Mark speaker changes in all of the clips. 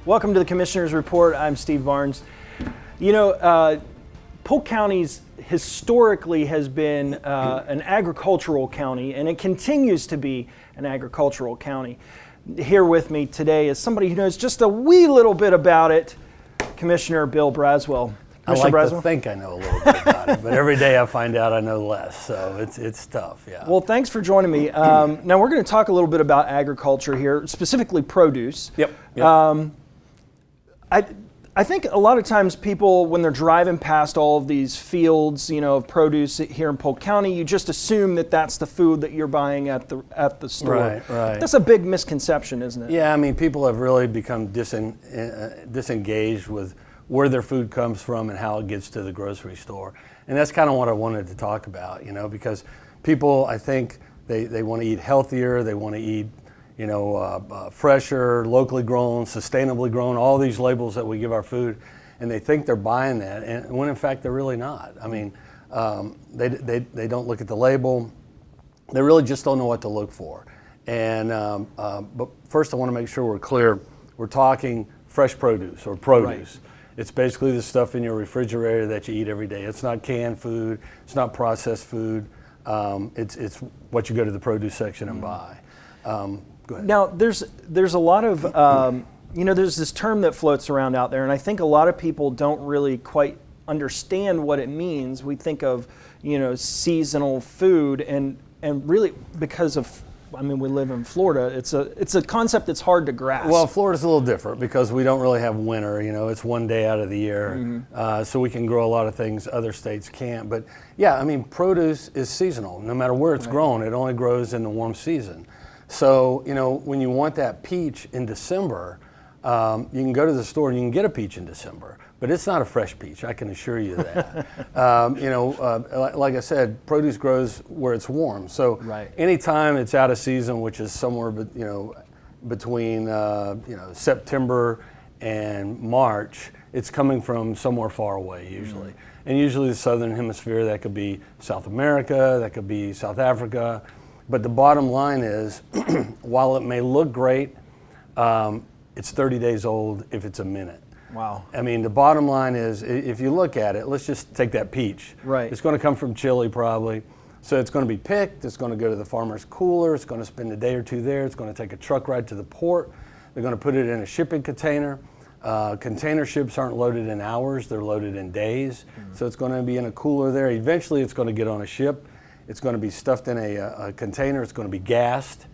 Speaker 1: Welcome to the Commissioner's Report. I'm Steve Barnes. You know, Polk County's historically has been an agricultural county, and it continues to be an agricultural county. Here with me today is somebody who knows just a wee little bit about it, Commissioner Bill Braswell.
Speaker 2: I like to think I know a little bit about it, but every day I find out I know less, so it's tough, yeah.
Speaker 1: Well, thanks for joining me. Now we're going to talk a little bit about agriculture here, specifically produce.
Speaker 2: Yep.
Speaker 1: I think a lot of times people, when they're driving past all of these fields, you know, of produce here in Polk County, you just assume that that's the food that you're buying at the store.
Speaker 2: Right.
Speaker 1: That's a big misconception, isn't it?
Speaker 2: Yeah, I mean, people have really become disengaged with where their food comes from and how it gets to the grocery store. And that's kind of what I wanted to talk about, you know, because people, I think, they want to eat healthier, they want to eat, you know, fresher, locally grown, sustainably grown, all these labels that we give our food, and they think they're buying that, and when in fact they're really not. I mean, they don't look at the label, they really just don't know what to look for. And but first I want to make sure we're clear, we're talking fresh produce or produce. Right. It's basically the stuff in your refrigerator that you eat every day. It's not canned food, it's not processed food, it's what you go to the produce section and buy. Go ahead.
Speaker 1: Now, there's a lot of, you know, there's this term that floats around out there, and I think a lot of people don't really quite understand what it means. We think of, you know, seasonal food, and really because of, I mean, we live in Florida, it's a concept that's hard to grasp.
Speaker 2: Well, Florida's a little different because we don't really have winter, you know, it's one day out of the year, so we can grow a lot of things other states can't. But yeah, I mean, produce is seasonal. No matter where it's grown, it only grows in the warm season. So, you know, when you want that peach in December, you can go to the store and you can get a peach in December, but it's not a fresh peach, I can assure you that. You know, like I said, produce grows where it's warm. So anytime it's out of season, which is somewhere, you know, between, you know, September and March, it's coming from somewhere far away usually. And usually the southern hemisphere, that could be South America, that could be South Africa. But the bottom line is, while it may look great, it's 30 days old if it's a minute.
Speaker 1: Wow.
Speaker 2: I mean, the bottom line is, if you look at it, let's just take that peach.
Speaker 1: Right.
Speaker 2: It's going to come from Chile probably. So it's going to be picked, it's going to go to the farmer's cooler, it's going to spend a day or two there, it's going to take a truck ride to the port, they're going to put it in a shipping container. Container ships aren't loaded in hours, they're loaded in days. So it's going to be in a cooler there. Eventually it's going to get on a ship. It's going to be stuffed in a container. It's going to be gassed.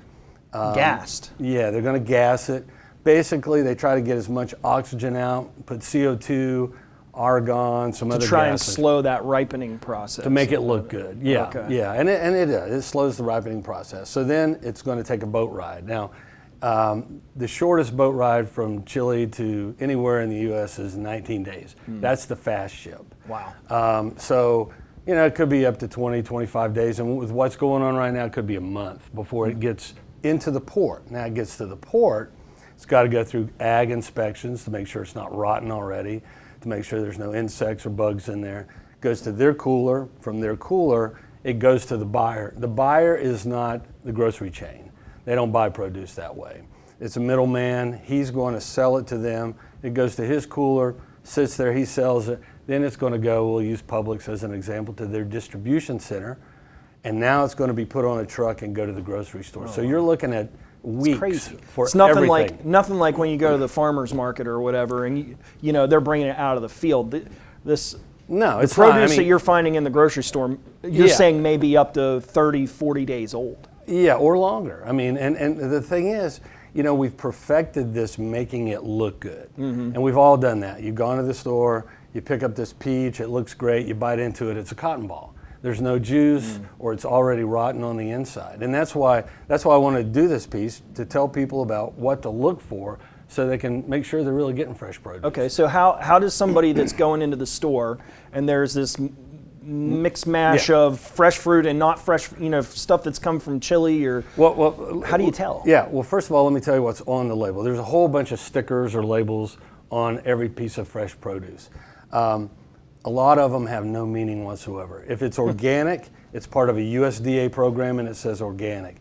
Speaker 1: Gassed?
Speaker 2: Yeah, they're going to gas it. Basically, they try to get as much oxygen out, put CO2, argon, some other gases.
Speaker 1: To try and slow that ripening process.
Speaker 2: To make it look good, yeah.
Speaker 1: Okay.
Speaker 2: Yeah, and it does. It slows the ripening process. So then it's going to take a boat ride. Now, the shortest boat ride from Chile to anywhere in the U.S. is 19 days. That's the fast ship.
Speaker 1: Wow.
Speaker 2: So, you know, it could be up to 20, 25 days, and with what's going on right now, it could be a month before it gets into the port. Now it gets to the port, it's got to go through ag inspections to make sure it's not rotten already, to make sure there's no insects or bugs in there. It goes to their cooler. From their cooler, it goes to the buyer. The buyer is not the grocery chain. They don't buy produce that way. It's a middleman. He's going to sell it to them. It goes to his cooler, sits there, he sells it. Then it's going to go, we'll use Publix as an example, to their distribution center. And now it's going to be put on a truck and go to the grocery store. So you're looking at weeks for
Speaker 1: it's nothing
Speaker 2: everything.
Speaker 1: Nothing like when you go to the farmer's market or whatever, and you know, they're bringing it out of the field. This
Speaker 2: No, it's
Speaker 1: produce
Speaker 2: not. I mean,
Speaker 1: that you're finding in the grocery store, you're saying maybe up to 30, 40 days old.
Speaker 2: Yeah, or longer. I mean, and the thing is, you know, we've perfected this making it look good. And we've all done that. You've gone to the store, you pick up this peach, it looks great, you bite into it, it's a cotton ball. There's no juice, or it's already rotten on the inside. And that's why I wanted to do this piece, to tell people about what to look for so they can make sure they're really getting fresh produce.
Speaker 1: Okay, so how does somebody that's going into the store and there's this mixed mash of fresh fruit and not fresh, you know, stuff that's come from Chile, or how do you tell?
Speaker 2: Yeah, well, first of all, let me tell you what's on the label. There's a whole bunch of stickers or labels on every piece of fresh produce. A lot of them have no meaning whatsoever. If it's organic, it's part of a USDA program and it says organic.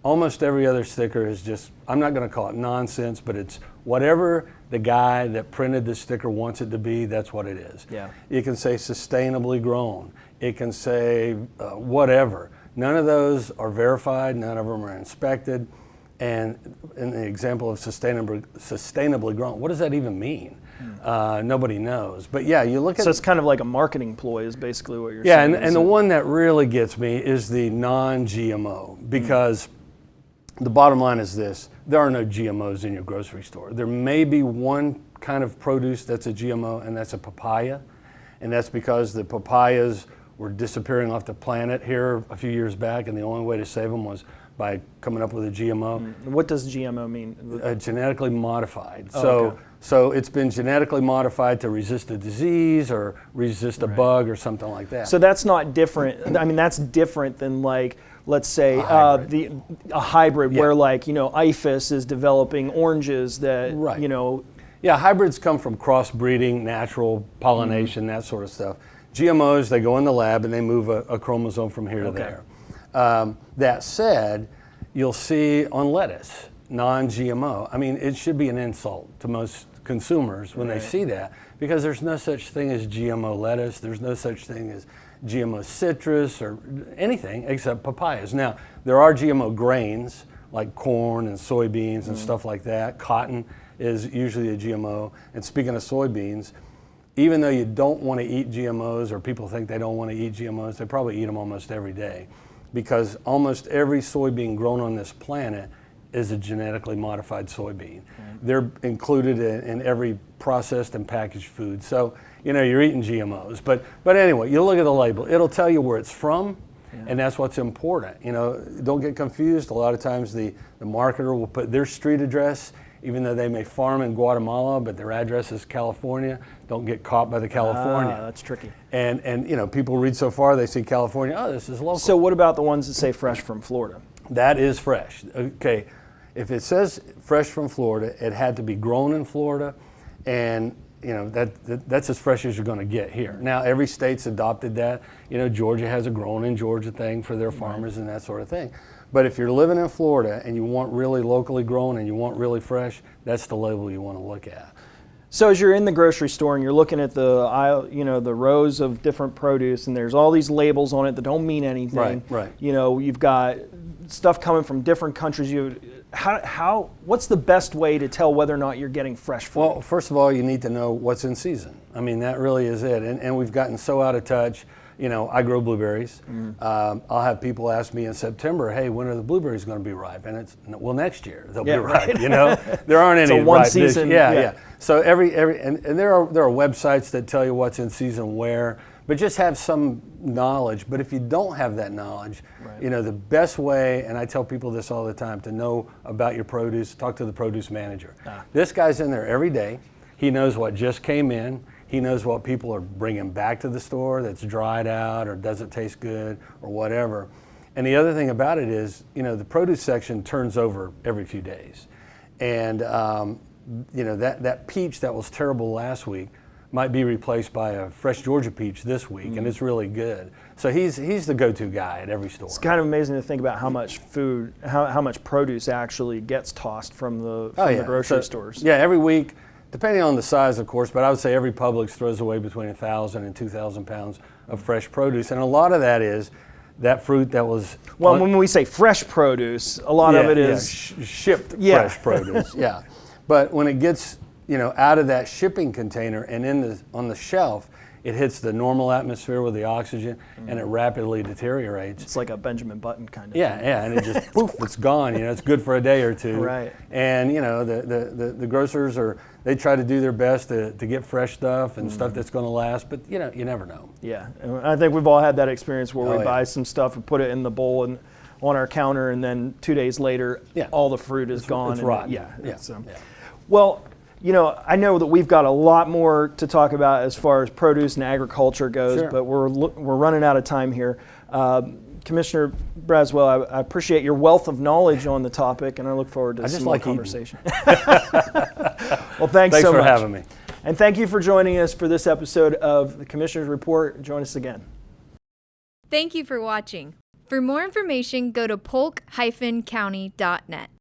Speaker 2: Almost every other sticker is just, I'm not going to call it nonsense, but it's whatever the guy that printed the sticker wants it to be, that's what it is.
Speaker 1: Yeah.
Speaker 2: It can say sustainably grown. It can say whatever. None of those are verified. None of them are inspected. And in the example of sustainably grown, what does that even mean? Nobody knows. But yeah, you look at...
Speaker 1: So it's kind of like a marketing ploy is basically what you're
Speaker 2: saying.
Speaker 1: saying.
Speaker 2: Yeah, and the one that really gets me is the non-GMO, because the bottom line is this: there are no GMOs in your grocery store. There may be one kind of produce that's a GMO, and that's a papaya. And that's because the papayas were disappearing off the planet here a few years back, and the only way to save them was by coming up with a GMO.
Speaker 1: What does GMO mean?
Speaker 2: Genetically modified.
Speaker 1: Okay.
Speaker 2: So it's been genetically modified to resist a disease or resist a bug or something like that.
Speaker 1: So that's not different. I mean, that's different than, like, let's say a hybrid where, like, you know, IFAS is developing oranges that, you know.
Speaker 2: Yeah, hybrids come from crossbreeding, natural pollination, that sort of stuff. GMOs, they go in the lab and they move a chromosome from here to there. That said, you'll see on lettuce, non-GMO. I mean, it should be an insult to most consumers when they see that, because there's no such thing as GMO lettuce. There's no such thing as GMO citrus or anything except papayas. Now, there are GMO grains like corn and soybeans and stuff like that. Cotton is usually a GMO. And speaking of soybeans, even though you don't want to eat GMOs, or people think they don't want to eat GMOs, they probably eat them almost every day, because almost every soybean grown on this planet is a genetically modified soybean. They're included in every processed and packaged food. So, you know, you're eating GMOs. But anyway, you look at the label, it'll tell you where it's from, and that's what's important. You know, don't get confused. A lot of times the marketer will put their street address, even though they may farm in Guatemala, but their address is California. Don't get caught by the California.
Speaker 1: That's tricky.
Speaker 2: And you know, people read so far, they see California, oh, this is local.
Speaker 1: So what about the ones that say fresh from Florida?
Speaker 2: That is fresh. Okay, if it says fresh from Florida, it had to be grown in Florida, and you know, that's as fresh as you're going to get here. Now, every state's adopted that. You know, Georgia has a grown in Georgia thing for their farmers and that sort of thing. But if you're living in Florida and you want really locally grown and you want really fresh, that's the label you want to look at.
Speaker 1: So as you're in the grocery store and you're looking at the aisle, you know, the rows of different produce, and there's all these labels on it that don't mean anything.
Speaker 2: Right.
Speaker 1: You know, you've got stuff coming from different countries. What's the best way to tell whether or not you're getting fresh fruit?
Speaker 2: Well, first of all, you need to know what's in season. I mean, that really is it. And we've gotten so out of touch. You know, I grow blueberries. I'll have people ask me in September, hey, when are the blueberries going to be ripe? And it's, well, next year they'll be ripe. You know, there aren't any
Speaker 1: one
Speaker 2: ripe
Speaker 1: season.
Speaker 2: Yeah. So and there are websites that tell you what's in season where, but just have some knowledge. But if you don't have that knowledge, you know, the best way, and I tell people this all the time, to know about your produce, talk to the produce manager. This guy's in there every day. He knows what just came in. He knows what people are bringing back to the store that's dried out or doesn't taste good or whatever. And the other thing about it is, you know, the produce section turns over every few days. And, you know, that peach that was terrible last week might be replaced by a fresh Georgia peach this week, and it's really good. So he's the go-to guy at every store.
Speaker 1: It's kind of amazing to think about how much food, how much produce actually gets tossed from the grocery stores.
Speaker 2: Yeah, every week. Depending on the size, of course, but I would say every Publix throws away between 1,000 and 2,000 pounds of fresh produce. And a lot of that is that fruit that was...
Speaker 1: Well, when we say fresh produce, a lot of it is...
Speaker 2: shipped fresh produce, But when it gets, you know, out of that shipping container and on the shelf, it hits the normal atmosphere with the oxygen, and it rapidly deteriorates.
Speaker 1: It's like a Benjamin Button kind of thing.
Speaker 2: Yeah, and it just, poof, it's gone. You know, it's good for a day or two.
Speaker 1: Right.
Speaker 2: And, you know, the grocers they try to do their best to get fresh stuff and stuff that's going to last, but, you know, you never know.
Speaker 1: Yeah, and I think we've all had that experience where we buy some stuff and put it in the bowl and on our counter, and then 2 days later, all the fruit is gone.
Speaker 2: It's rotten.
Speaker 1: Well, you know, I know that we've got a lot more to talk about as far as produce and agriculture goes, but we're running out of time here. Commissioner Braswell, I appreciate your wealth of knowledge on the topic, and I look forward to some more conversation. Well, thanks so much.
Speaker 2: Thanks for having me.
Speaker 1: And thank you for joining us for this episode of the Commissioner's Report. Join us again.
Speaker 3: Thank you for watching. For more information, go to polk-county.net.